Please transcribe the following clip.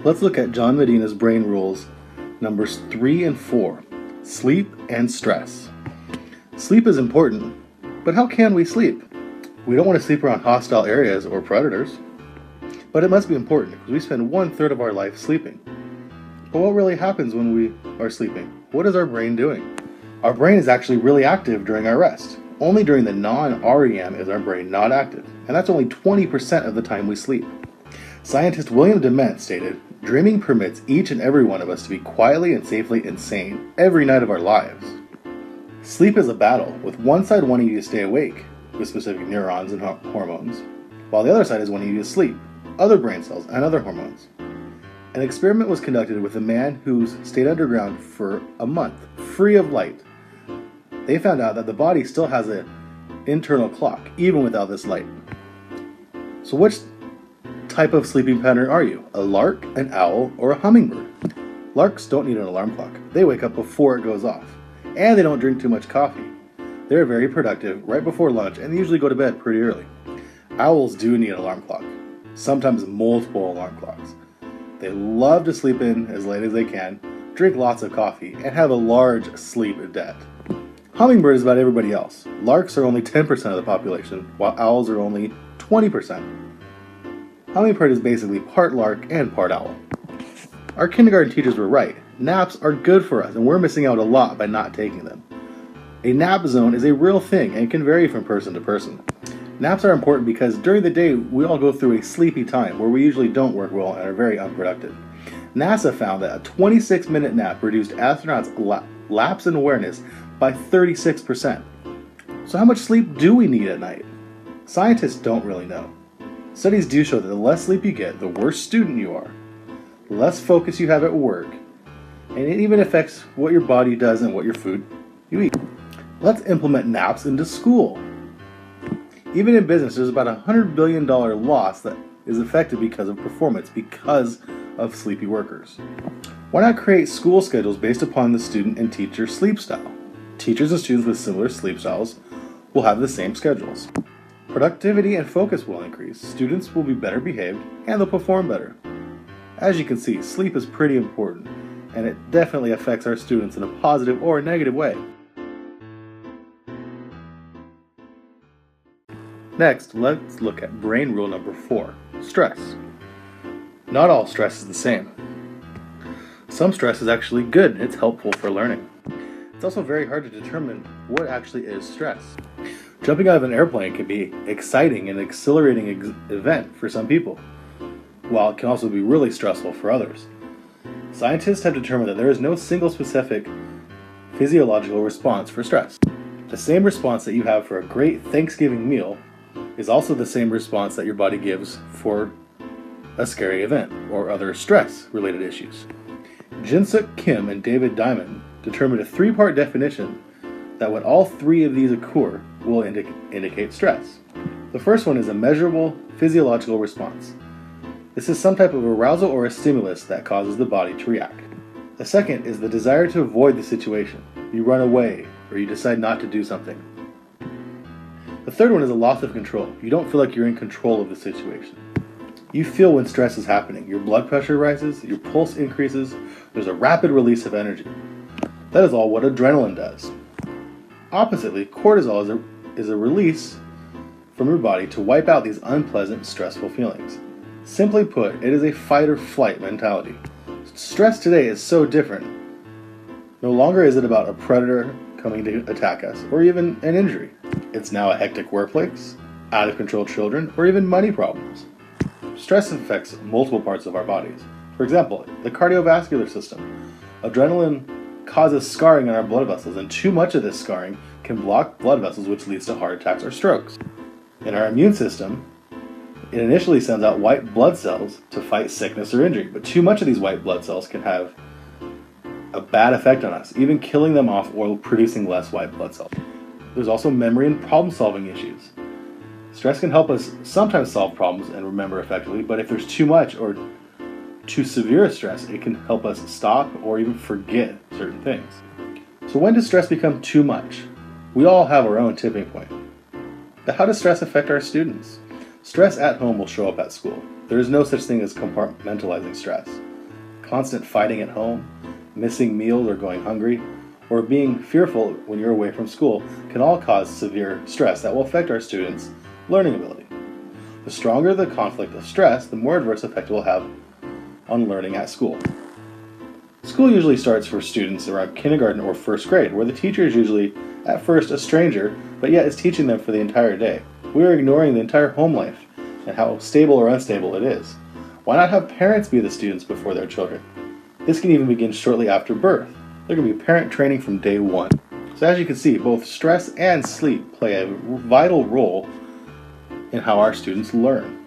Let's look at John Medina's brain rules, numbers 3 and 4, sleep and stress. Sleep is important, but how can we sleep? We don't want to sleep around hostile areas or predators, but it must be important because we spend 1/3 of our life sleeping. But what really happens when we are sleeping? What is our brain doing? Our brain is actually really active during our rest. Only during the non-REM is our brain not active, and that's only 20% of the time we sleep. Scientist William Dement stated, "Dreaming permits each and every one of us to be quietly and safely insane every night of our lives." Sleep is a battle, with one side wanting you to stay awake, with specific neurons and hormones, while the other side is wanting you to sleep, other brain cells and other hormones. An experiment was conducted with a man who stayed underground for a month, free of light. They found out that the body still has an internal clock, even without this light. So which type of sleeping pattern are you? A lark, an owl, or a hummingbird? Larks don't need an alarm clock. They wake up before it goes off. And they don't drink too much coffee. They're very productive right before lunch and they usually go to bed pretty early. Owls do need an alarm clock, sometimes multiple alarm clocks. They love to sleep in as late as they can, drink lots of coffee, and have a large sleep debt. Hummingbird is about everybody else. Larks are only 10% of the population, while owls are only 20%. Hummingbird is basically part lark and part owl. Our kindergarten teachers were right. Naps are good for us, and we're missing out a lot by not taking them. A nap zone is a real thing and can vary from person to person. Naps are important because during the day we all go through a sleepy time where we usually don't work well and are very unproductive. NASA found that a 26-minute nap reduced astronauts' lapse in awareness by 36%. So how much sleep do we need at night? Scientists don't really know. Studies do show that the less sleep you get, the worse student you are, the less focus you have at work, and it even affects what your body does and what your food you eat. Let's implement naps into school. Even in business, there's about a $100 billion loss that is affected because of performance, because of sleepy workers. Why not create school schedules based upon the student and teacher sleep style? Teachers and students with similar sleep styles will have the same schedules. Productivity and focus will increase, students will be better behaved, and they'll perform better. As you can see, sleep is pretty important, and it definitely affects our students in a positive or a negative way. Next, let's look at brain rule number 4, stress. Not all stress is the same. Some stress is actually good and it's helpful for learning. It's also very hard to determine what actually is stress. Jumping out of an airplane can be exciting and exhilarating event for some people, while it can also be really stressful for others. Scientists have determined that there is no single specific physiological response for stress. The same response that you have for a great Thanksgiving meal is also the same response that your body gives for a scary event or other stress-related issues. Jinsuk Kim and David Diamond determined a 3-part definition that when all 3 of these occur will indicate stress. The first one is a measurable physiological response. This is some type of arousal or a stimulus that causes the body to react. The second is the desire to avoid the situation. You run away or you decide not to do something. The third one is a loss of control. You don't feel like you're in control of the situation. You feel when stress is happening. Your blood pressure rises, your pulse increases, there's a rapid release of energy. That is all what adrenaline does. Oppositely, cortisol is a release from your body to wipe out these unpleasant, stressful feelings. Simply put, it is a fight or flight mentality. Stress today is so different. No longer is it about a predator coming to attack us, or even an injury. It's now a hectic workplace, out of control children, or even money problems. Stress affects multiple parts of our bodies. For example, the cardiovascular system. Adrenaline causes scarring in our blood vessels, and too much of this scarring can block blood vessels, which leads to heart attacks or strokes. In our immune system, it initially sends out white blood cells to fight sickness or injury, but too much of these white blood cells can have a bad effect on us, even killing them off or producing less white blood cells. There's also memory and problem-solving issues. Stress can help us sometimes solve problems and remember effectively, but if there's too much or too severe a stress, it can help us stop or even forget certain things. So when does stress become too much? We all have our own tipping point. But how does stress affect our students? Stress at home will show up at school. There is no such thing as compartmentalizing stress. constant fighting at home, missing meals or going hungry, or being fearful when you're away from school can all cause severe stress that will affect our students' learning ability. The stronger the conflict of stress, the more adverse effect it will have on learning at school. School usually starts for students around kindergarten or first grade, where the teacher is usually at first a stranger, but yet is teaching them for the entire day. We are ignoring the entire home life and how stable or unstable it is. Why not have parents be the students before their children? This can even begin shortly after birth. There can be parent training from day one. So as you can see, both stress and sleep play a vital role in how our students learn.